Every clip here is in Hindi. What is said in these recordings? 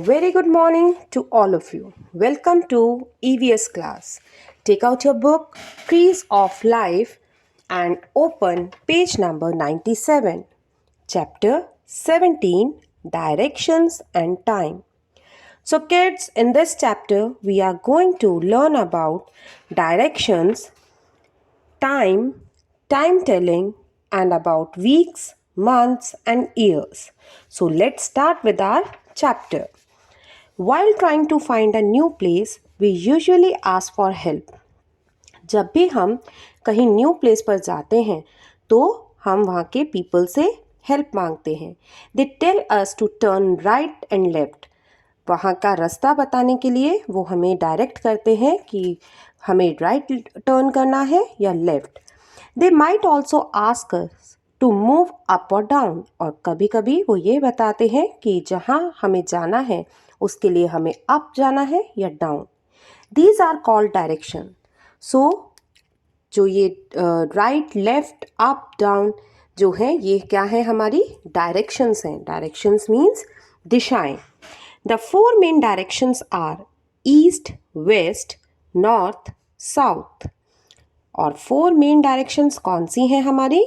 very good morning to all of you. Welcome to EVS class. Take out your book, Trees of Life, and open page number 97, chapter 17, Directions and Time. So kids, in this chapter, we are going to learn about directions, time, time telling, and about weeks, months, and years. So let's start with our chapter. While trying to find a new place, we usually ask for help. जब भी हम कहीं न्यू प्लेस पर जाते हैं तो हम वहाँ के पीपल से हेल्प मांगते हैं. They tell us to turn right and left. वहाँ का रास्ता बताने के लिए वो हमें डायरेक्ट करते हैं कि हमें राइट टर्न करना है या left. They might also ask us to move up और डाउन. और कभी कभी वो ये बताते हैं कि जहाँ हमें जाना है उसके लिए हमें अप जाना है या down. These are called direction. So जो ये राइट लेफ्ट अप डाउन जो है ये क्या है, हमारी डायरेक्शंस हैं. डायरेक्शंस मीन्स दिशाएं. The four main directions are east, west, north, south. और फोर मेन डायरेक्शंस कौन सी हैं हमारी?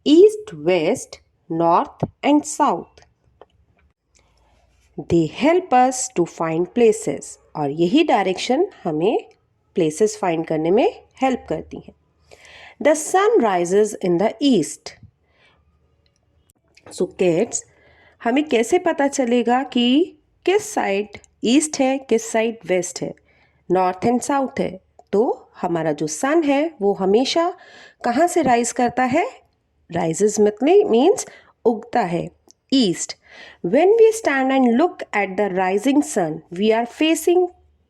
East, west, north and south. They help us to find places. और यही डायरेक्शन हमें प्लेसेस फाइंड करने में हेल्प करती हैं. The sun rises in the east. So kids, हमें कैसे पता चलेगा कि किस साइड ईस्ट है, किस साइड वेस्ट है, नॉर्थ एंड साउथ है? तो हमारा जो सन है वो हमेशा कहाँ से राइज करता है? राइजेज मतलब मीन्स उगता है, east. When we stand and look at the rising sun, we are facing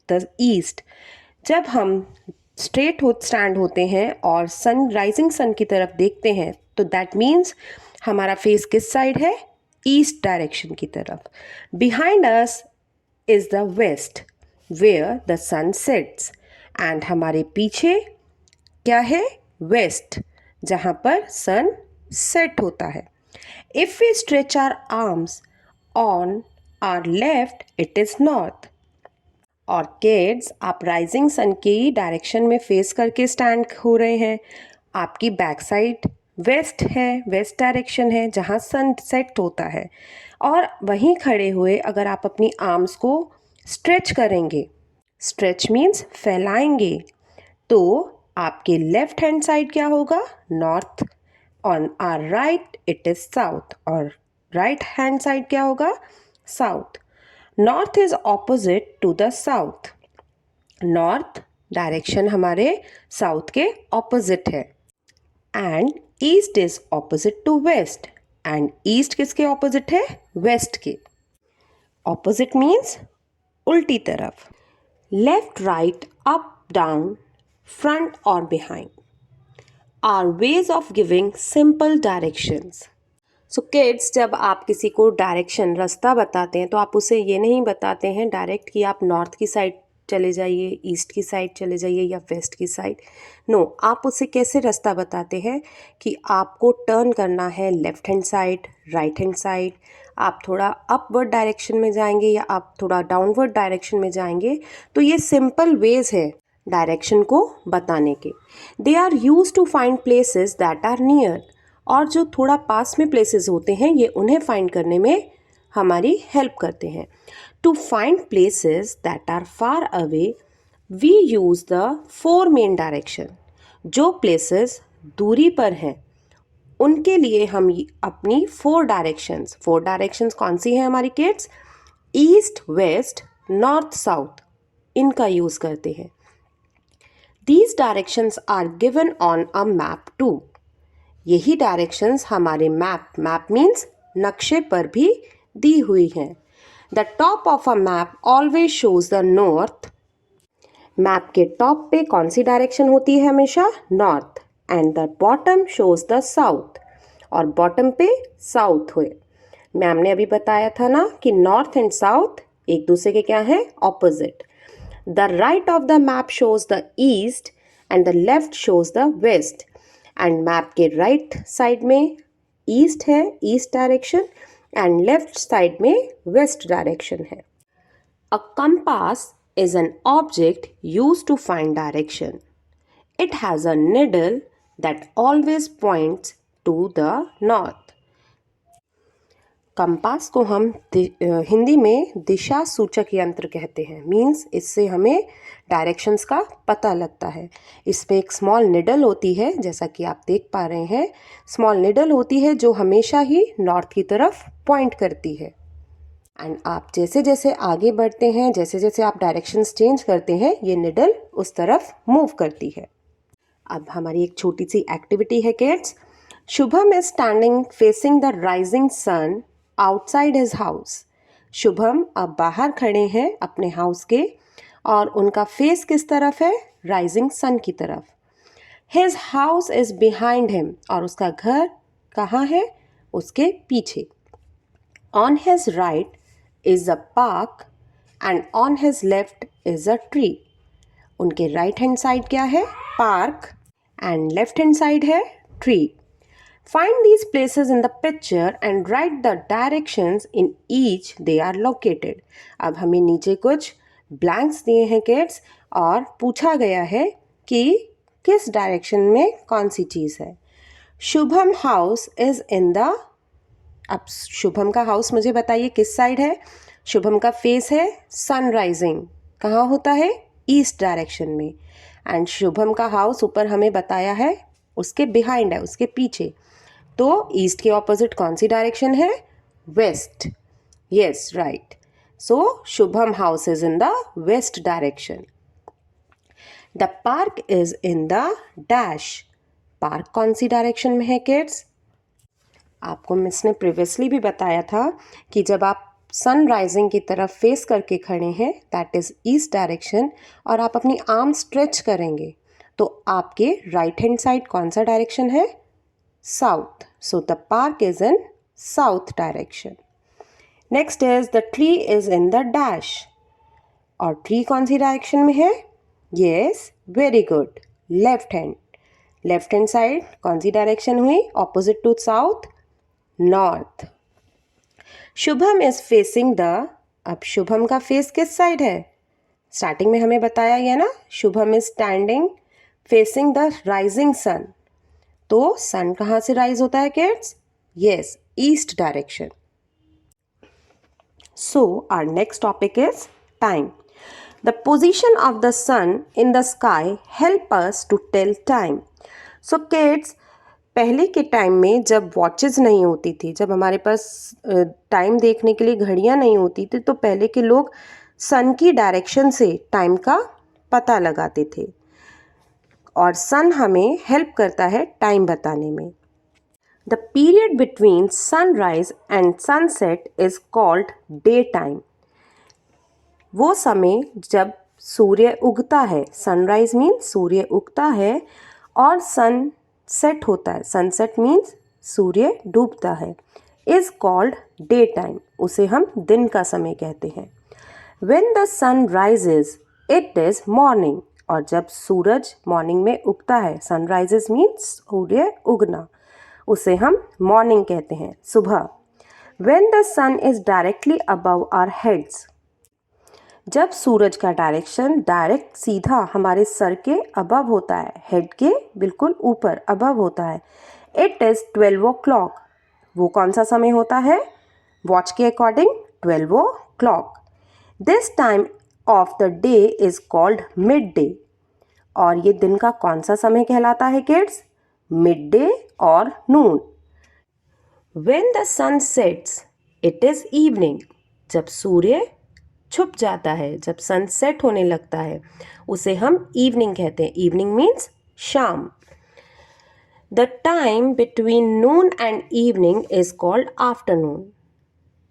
the east. जब हम स्ट्रेट स्टैंड होते हैं और राइजिंग सन की तरफ देखते हैं तो दैट मीन्स हमारा फेस किस साइड है? ईस्ट डायरेक्शन की तरफ. Behind us is the west where the sun sets. And हमारे पीछे क्या है? वेस्ट, जहाँ पर सन सेट होता है. If we stretch our arms on our left, it is north. और किड्स, आप राइजिंग सन की डायरेक्शन में फेस करके स्टैंड हो रहे हैं. आपकी बैक साइड वेस्ट है, वेस्ट डायरेक्शन है जहाँ सन सेट होता है. और वहीं खड़े हुए अगर आप अपनी आर्म्स को स्ट्रेच करेंगे, स्ट्रेच मीन्स फैलाएंगे, तो आपके लेफ्ट हैंड साइड क्या होगा? North. On our right it is south. और right hand side क्या होगा? South. North is opposite to the south. North direction हमारे south के opposite है. And east is opposite to west. And east किसके opposite है? West के. Opposite means उल्टी तरफ. Left, right, up, down, front or behind are ways of giving simple directions. So kids, जब आप किसी को डायरेक्शन रास्ता बताते हैं तो आप उसे ये नहीं बताते हैं डायरेक्ट कि आप नॉर्थ की साइड चले जाइए, ईस्ट की साइड चले जाइए या वेस्ट की साइड. नो, आप उसे कैसे रास्ता बताते हैं कि आपको टर्न करना है left hand side, right hand side, आप थोड़ा अपवर्ड डायरेक्शन में जाएंगे या आप थोड़ा डाउनवर्ड डायरेक्शन में जाएंगे. तो ये सिंपल वेज है डायरेक्शन को बताने के. They are use to find places that are near. और जो थोड़ा पास में प्लेसेस होते हैं ये उन्हें फाइंड करने में हमारी हेल्प करते हैं. To find places that are far away we use the four main directions. जो प्लेसेस दूरी पर हैं उनके लिए हम अपनी फोर डायरेक्शंस कौन सी हैं हमारी kids? East, west, north, south, इनका यूज़ करते हैं. These directions are given on a map too. यही डायरेक्शंस हमारे मैप मीन्स नक्शे पर भी दी हुई हैं. The top of a map always shows the north. Map के टॉप पे कौन सी डायरेक्शन होती है? हमेशा north. And the bottom shows the south. और बॉटम पे साउथ हुए. मैम ने अभी बताया था ना कि नॉर्थ एंड साउथ एक दूसरे के क्या हैं? Opposite. The right of the map shows the east and the left shows the west. And map के right side में east है, east direction, and left side में west direction है. A compass is an object used to find direction. It has a needle that always points to the north. Compass को हम हिंदी में दिशा सूचक यंत्र कहते हैं। मीन्स इससे हमें डायरेक्शंस का पता लगता है। इसमें एक स्मॉल निडल होती है, जैसा कि आप देख पा रहे हैं। स्मॉल निडल होती है जो हमेशा ही नॉर्थ की तरफ पॉइंट करती है। एंड आप जैसे जैसे आगे बढ़ते हैं, जैसे जैसे आप डायरेक्शंस चेंज करते हैं, ये निडल उस तरफ मूव करती है। अब हमारी एक छोटी सी एक्टिविटी है kids. Shubham is standing facing the rising sun outside his house. Shubham अब बाहर खड़े हैं अपने हाउस के और उनका फेस किस तरफ है? राइजिंग सन की तरफ। His house is behind him, और उसका घर कहाँ है? उसके पीछे। On his right is a park and on his left is a tree. उनके राइट हैंड साइड क्या है? Park, and left hand side है tree. Find these places in the picture and write the directions in each they are located. अब हमें नीचे कुछ blanks दिए हैं किड्स और पूछा गया है कि किस डायरेक्शन में कौन सी चीज़ है। Shubham house is in the, अब शुभम का हाउस मुझे बताइए किस साइड है। शुभम का फेस है सनराइजिंग, कहाँ होता है? ईस्ट डायरेक्शन में। एंड शुभम का हाउस ऊपर हमें बताया है उसके बिहाइंड है, उसके पीछे। तो ईस्ट के ऑपोजिट कौन सी डायरेक्शन है? West. Yes, right. So Shubham house is in the west direction. The park is in the dash. Park कौन सी डायरेक्शन में है किड्स? आपको मिस ने प्रीवियसली भी बताया था कि जब आप सन राइजिंग की तरफ फेस करके खड़े हैं, दैट इज ईस्ट डायरेक्शन, और आप अपनी आर्म स्ट्रेच करेंगे तो आपके राइट हैंड साइड कौन सा डायरेक्शन है? South. So the park is in south direction. Next is the tree is in the dash. और tree कौन सी डायरेक्शन में है? Yes, very good. Left hand. Left hand side कौन सी डायरेक्शन हुई? Opposite to south? North. Shubham is facing the, अब शुभम का फेस किस साइड है? स्टार्टिंग में हमें बताया गया ना, Shubham is standing facing the rising sun. तो सन कहाँ से राइज होता है kids? Yes, east direction. So our next topic is time. The position of the sun in the sky help us to tell time. So kids, पहले के टाइम में जब वॉचेस नहीं होती थी, जब हमारे पास टाइम देखने के लिए घड़ियाँ नहीं होती थी, तो पहले के लोग सन की डायरेक्शन से टाइम का पता लगाते थे, और सन हमें हेल्प करता है टाइम बताने में। The period between sunrise and sunset is called day time. वो समय जब सूर्य उगता है, सनराइज मीन्स सूर्य उगता है, और सन सेट होता है, सनसेट मीन्स सूर्य डूबता है, इज कॉल्ड डे टाइम। उसे हम दिन का समय कहते हैं। When the sun rises it is morning. और जब सूरज मॉर्निंग में उगता है, सनराइजेस मीन्स सूर्य उगना, उसे हम मॉर्निंग कहते हैं, सुबह। When the sun is directly above our heads. जब सूरज का डायरेक्शन डायरेक्ट सीधा हमारे सर के अबव होता है, हेड के बिल्कुल ऊपर अबव होता है, इट इज 12 o'clock। वो कौन सा समय होता है? वॉच के according 12 o'clock। This time of the day is called mid day. और ये दिन का कौन सा समय कहलाता है किड्स? मिड डे और noon. When the sun sets it is evening. जब सूर्य छुप जाता है, जब सन सेट होने लगता है, उसे हम इवनिंग कहते हैं। इवनिंग मीन्स शाम। The time between noon and evening is called afternoon.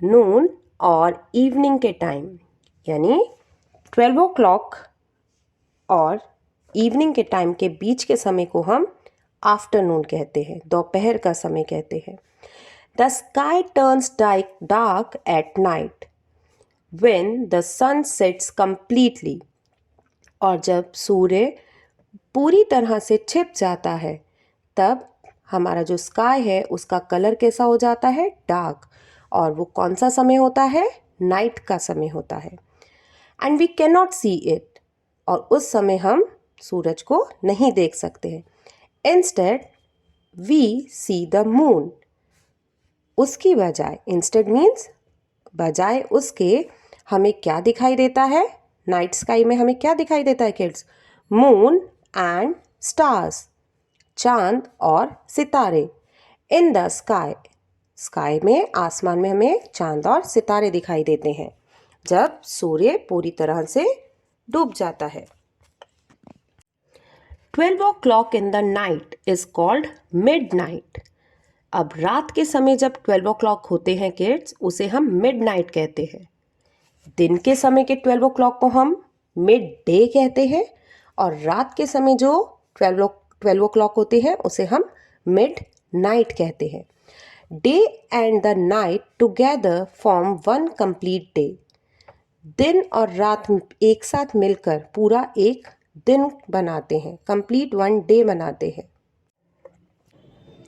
Noon और इवनिंग के टाइम यानी 12 o'clock और इवनिंग के टाइम के बीच के समय को हम आफ्टरनून कहते हैं, दोपहर का समय कहते हैं। The sky turns dark at night when the sun sets completely. और जब सूर्य पूरी तरह से छिप जाता है, तब हमारा जो स्काई है उसका कलर कैसा हो जाता है? डार्क। और वो कौन सा समय होता है? नाइट का समय होता है। And we can not see it, और उस समय हम सूरज को नहीं देख सकते हैं. Instead we see the moon. उसकी बजाय, इंस्टेड मीन्स बजाय उसके, हमें क्या दिखाई देता है? नाइट स्काई में हमें क्या दिखाई देता है किड्स? मून एंड स्टार्स, चांद और सितारे. इन द स्काई, स्काई में, आसमान में हमें चांद और सितारे दिखाई देते हैं जब सूर्य पूरी तरह से डूब जाता है. 12 o'clock in the night is called midnight. अब रात के समय जब 12 o'clock होते हैं किड्स, उसे हम midnight कहते हैं. दिन के समय के 12 o'clock को हम मिड डे कहते हैं, और रात के समय जो 12 o'clock होते हैं उसे हम मिड नाइट कहते हैं. Day and the night together form one complete day. दिन और रात एक साथ मिलकर पूरा एक दिन बनाते हैं, कंप्लीट वन डे बनाते हैं.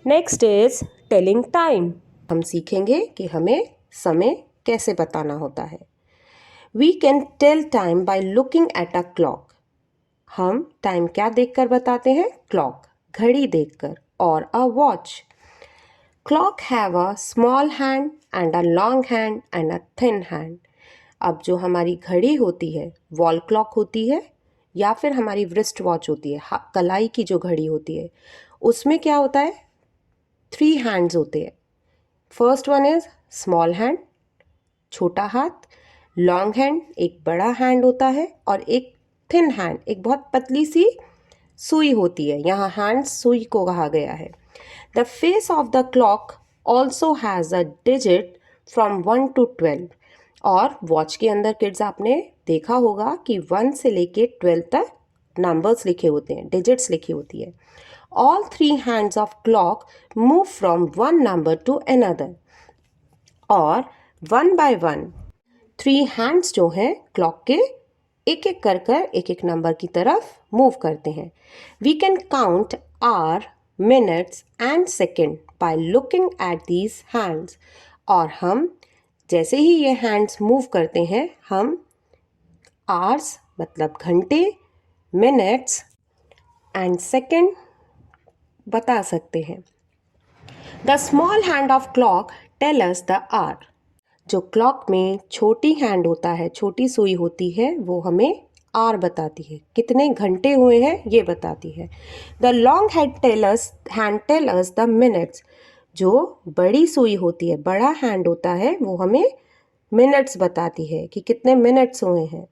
Next is telling time. हम सीखेंगे कि हमें समय कैसे बताना होता है. We can tell time by looking at a clock. हम टाइम क्या देखकर बताते हैं? क्लॉक, घड़ी देखकर, और a watch. Clock have a small hand and a long hand and a thin hand. अब जो हमारी घड़ी होती है, वॉल क्लॉक होती है, या फिर हमारी व्रिस्ट वॉच होती है, कलाई की जो घड़ी होती है, उसमें क्या होता है? 3 हैंड्स होते हैं. First one is small hand, छोटा हाथ. लॉन्ग हैंड, एक बड़ा हैंड होता है, और एक थिन हैंड, एक बहुत पतली सी सुई होती है. यहाँ हैंड सुई को कहा गया है. The face of the clock also has a digit from 1 to 12. और वॉच के अंदर किड्स आपने देखा होगा कि 1 से लेके 12 तक नंबर्स लिखे होते हैं, डिजिट्स लिखी होती है. All 3 hands of clock move from one number two another. और 1 by 1 3 हैंड्स जो हैं क्लॉक के, एक एक कर कर एक एक नंबर की तरफ मूव करते हैं. We can count hour, minutes and second by looking at these hands. और हम जैसे ही ये हैंड्स मूव करते हैं, हम आवर्स मतलब घंटे, मिनट्स एंड सेकेंड बता सकते हैं. The small hand of clock tell us the hour. जो क्लॉक में छोटी हैंड होता है, छोटी सुई होती है, वो हमें आवर बताती है, कितने घंटे हुए हैं ये बताती है. The long hand tell us the minutes. जो बड़ी सुई होती है, बड़ा हैंड होता है, वो हमें मिनट्स बताती है कि कितने मिनट्स हुए हैं.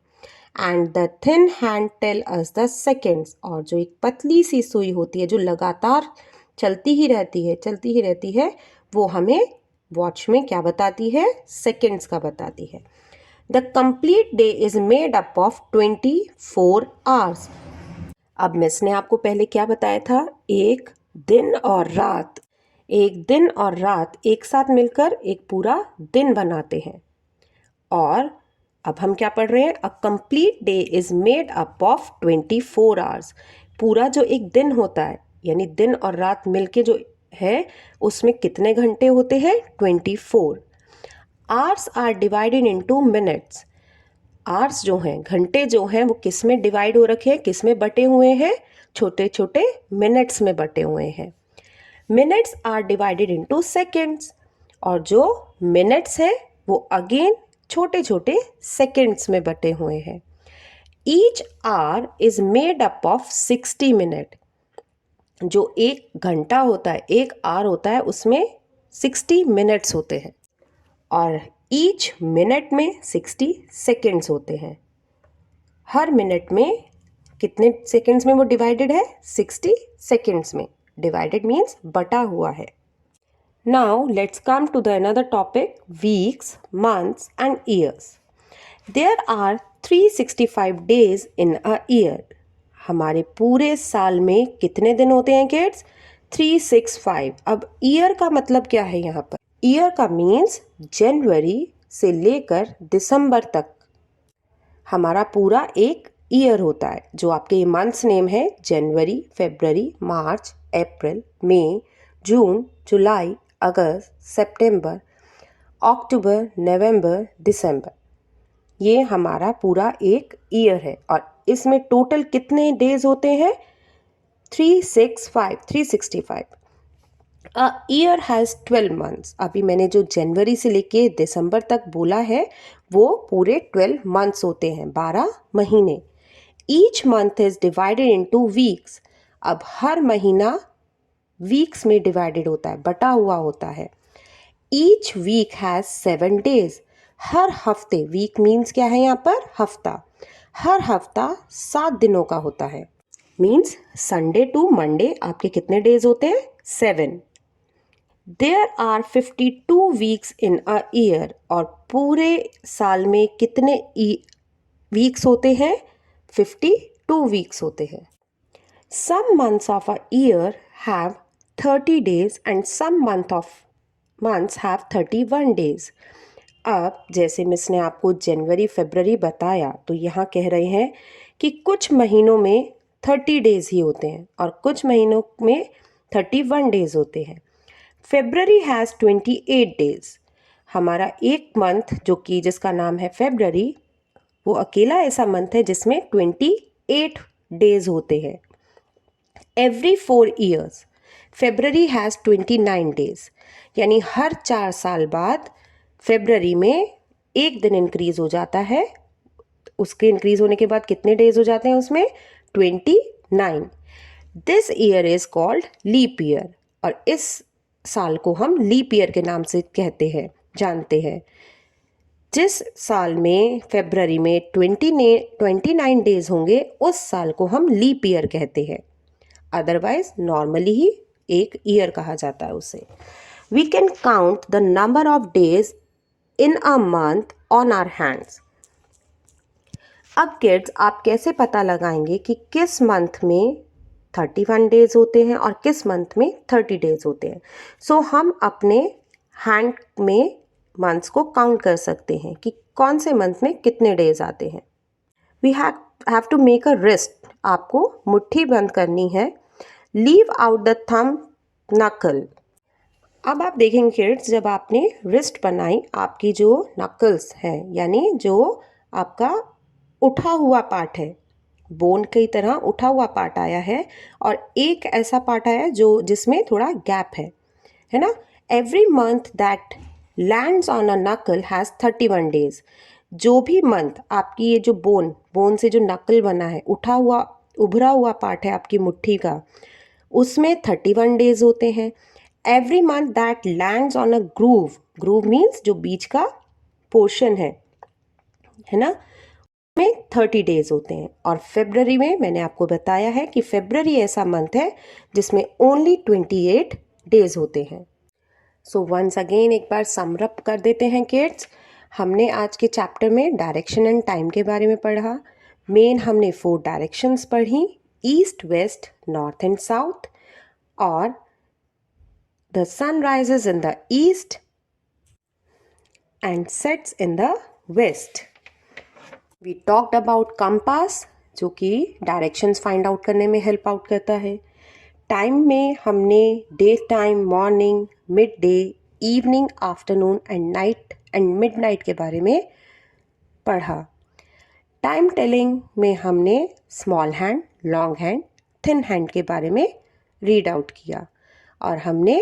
And the thin hand tell us the seconds. और जो एक पतली सी सुई होती है, जो लगातार चलती ही रहती है, वो हमें वॉच में क्या बताती है? सेकेंड्स का बताती है. The complete day is made up of 24 hours. अब मिस ने आपको पहले क्या बताया था? एक दिन और रात एक साथ मिलकर एक पूरा दिन बनाते हैं. और अब हम क्या पढ़ रहे हैं? A complete day is made up of 24 hours. पूरा जो एक दिन होता है, यानी दिन और रात मिलके जो है, उसमें कितने घंटे होते हैं? 24. Hours are divided into minutes. Hours जो हैं, घंटे जो हैं, वो किस में डिवाइड हो रखे हैं, किस में बटे हुए हैं? छोटे छोटे मिनट्स में बटे हुए हैं. Minutes are divided into seconds. और जो मिनट्स हैं वो अगेन छोटे छोटे सेकेंड्स में बटे हुए हैं. Each our is made up of 60 minute. जो एक घंटा होता है, एक आवर होता है, उसमें 60 मिनट्स होते हैं. और ईच मिनट में 60 सेकेंड्स होते हैं. हर मिनट में कितने सेकेंड्स में वो डिवाइडेड है? 60 सेकेंड्स में. डिवाइडेड मीन्स बटा हुआ है. Now let's come to the another topic, weeks, months and years. There are 365 days in a year. हमारे पूरे साल में कितने दिन होते हैं किड्स? 365. अब ईयर का मतलब क्या है यहाँ पर? ईयर का मीन्स जनवरी से लेकर दिसंबर तक हमारा पूरा एक ईयर होता है. जो आपके मंथ्स नेम है, जनवरी, फरवरी, मार्च, अप्रैल, मई, जून, जुलाई, अगस्त, सितंबर, अक्टूबर, नवंबर, दिसंबर. ये हमारा पूरा एक ईयर है और इसमें टोटल कितने डेज होते हैं? 365 अ ईयर हैज़ 12 मंथ्स। अभी मैंने जो जनवरी से लेके दिसंबर तक बोला है वो पूरे 12 मंथ्स होते हैं, 12 महीने। Each month is divided into weeks. अब हर महीना वीक्स में डिवाइडेड होता है, बटा हुआ होता है। Each week has 7 days. हर हफ्ते, वीक मीन्स क्या है यहाँ पर? हफ्ता। हर हफ्ता 7 दिनों का होता है। मीन्स संडे टू मंडे आपके कितने डेज होते हैं? 7। There are 52 weeks in a year. और पूरे साल में कितने वीक्स होते हैं? 52 वीक्स होते हैं। Some months of a year have 30 days and some months have 31 days. अब जैसे मिस ने आपको जनवरी फरवरी बताया, तो यहाँ कह रहे हैं कि कुछ महीनों में 30 डेज ही होते हैं और कुछ महीनों में 31 डेज होते हैं। फरवरी हैज़ 28 डेज। हमारा एक मंथ जो कि जिसका नाम है फरवरी, वो अकेला ऐसा मंथ है जिसमें 28 डेज होते हैं। Every 4 years February has 29 days. यानी हर 4 साल बाद फरवरी में एक दिन इंक्रीज हो जाता है। उसके इंक्रीज होने के बाद कितने डेज हो जाते हैं उसमें? 29। This year is called leap year. और इस साल को हम लीप ईयर के नाम से कहते हैं, जानते हैं। जिस साल में फरवरी में 29 डेज होंगे उस साल को हम लीप ईयर कहते हैं। अदरवाइज नॉर्मली ही एक ईयर कहा जाता है उसे। We can count the number of days in a month on our hands. अब किड्स, आप कैसे पता लगाएंगे कि किस मंथ में 31 डेज होते हैं और किस मंथ में 30 डेज होते हैं? सो हम अपने हैंड में मंथ्स को काउंट कर सकते हैं कि कौन से मंथ में कितने डेज आते हैं। We have to make a wrist. आपको मुट्ठी बंद करनी है। लीव आउट द थंब नकल। अब आप देखेंगे किड्स, जब आपने रिस्ट बनाई, आपकी जो नकल्स हैं यानी जो आपका उठा हुआ पार्ट है, बोन की तरह उठा हुआ पार्ट आया है और एक ऐसा पार्ट आया है जो जिसमें थोड़ा गैप है ना। Every month that lands on a नकल हैज़ 31 डेज। जो भी मंथ आपकी ये जो बोन से जो नकल बना है, उठा हुआ उभरा हुआ पार्ट है आपकी मुट्ठी का, उसमें 31 डेज होते हैं। Every month that lands on a groove means जो बीच का पोर्शन है ना, में 30 डेज होते हैं। और फरवरी में मैंने आपको बताया है कि फरवरी ऐसा मंथ है जिसमें ओनली 28 डेज होते हैं। सो वंस अगेन एक बार समरअप कर देते हैं किड्स। हमने आज के चैप्टर में डायरेक्शन एंड टाइम के बारे में पढ़ा। मेन हमने 4 डायरेक्शंस पढ़ी, east west north and south. और the sun rises in the east and sets in the west. We talked about compass, जो कि डायरेक्शंस फाइंड आउट करने में हेल्प आउट करता है। टाइम में हमने day time, morning, mid day, evening, afternoon and night and midnight के बारे में पढ़ा। टाइम टेलिंग में हमने small hand, long hand, thin hand के बारे में रीड आउट किया। और हमने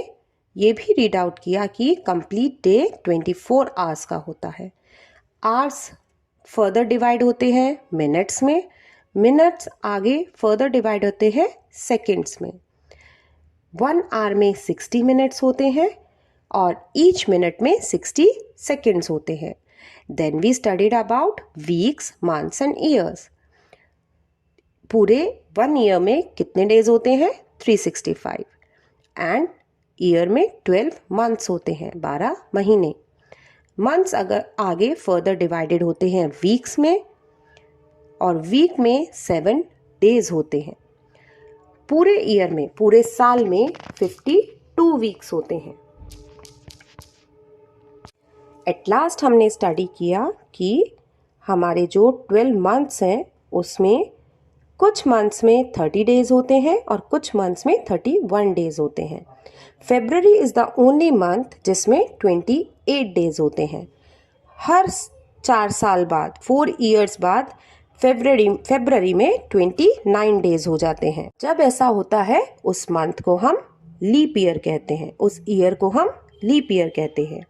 ये भी रीड आउट किया कि कंप्लीट डे 24 आवर्स का होता है। आवर्स फर्दर डिवाइड होते हैं मिनट्स में, मिनट्स आगे फर्दर डिवाइड होते हैं सेकेंड्स में। 1 आवर में 60 मिनट्स होते हैं और ईच मिनट में 60 सेकेंड्स होते हैं। Then we studied about weeks, months and years. पूरे 1 ईयर में कितने डेज होते हैं? 365। एंड ईयर में 12 मंथ्स होते हैं, 12 महीने। मंथ्स अगर आगे फर्दर डिवाइडेड होते हैं वीक्स में और वीक में 7 डेज होते हैं। पूरे ईयर में, पूरे साल में 52 वीक्स होते हैं। एट लास्ट हमने स्टडी किया कि हमारे जो 12 मंथ्स हैं उसमें कुछ मंथ्स में 30 डेज होते हैं और कुछ मंथ्स में 31 डेज होते हैं। फरवरी इज़ द ओनली मंथ जिसमें 28 डेज होते हैं। हर 4 साल बाद 4 इयर्स बाद फरवरी में 29 डेज हो जाते हैं। जब ऐसा होता है उस मंथ को हम लीप ईयर कहते हैं, उस ईयर को हम लीप ईयर कहते हैं।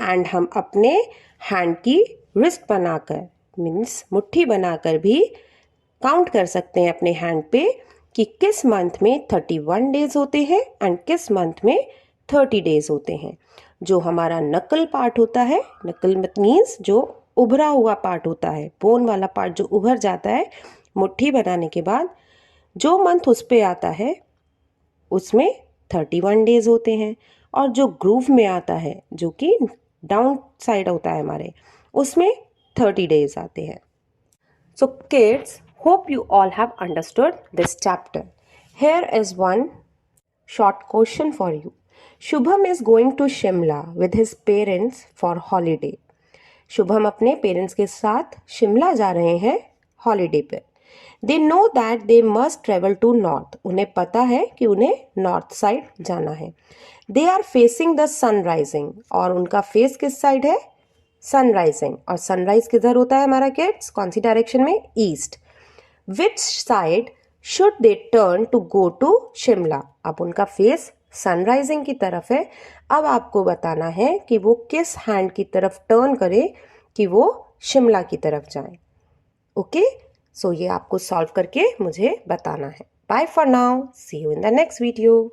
एंड हम अपने हैंड की रिस्ट बनाकर मीन्स मुट्ठी बनाकर भी काउंट कर सकते हैं अपने हैंड पे कि किस मंथ में 31 डेज होते हैं एंड किस मंथ में 30 डेज होते हैं। जो हमारा नकल पार्ट होता है, नकल मीन्स जो उभरा हुआ पार्ट होता है, बोन वाला पार्ट जो उभर जाता है मुट्ठी बनाने के बाद, जो मंथ उस पे आता है उसमें 31 डेज होते हैं। और जो ग्रूव में आता है जो कि डाउन साइड होता है हमारे, उसमें 30 डेज आते हैं। So kids, hope you all have understood this chapter. Here is one short question for you. Shubham is going to Shimla with his parents for holiday. Shubham अपने पेरेंट्स के साथ शिमला जा रहे हैं हॉलीडे पे। They know that they must travel to north. उन्हें पता है कि उन्हें नॉर्थ साइड जाना है। They are facing the sun rising, और उनका फेस किस साइड है? सनराइजिंग। और सनराइज किधर होता है हमारा किड्स? कौन सी डायरेक्शन में? East. Which side should they turn to go to Shimla? अब उनका फेस सनराइजिंग की तरफ है। अब आपको बताना है कि वो किस हैंड की तरफ टर्न करे कि वो शिमला की तरफ जाए। ओके, सो ये आपको सॉल्व करके मुझे बताना है। Bye for now, see you in the next video.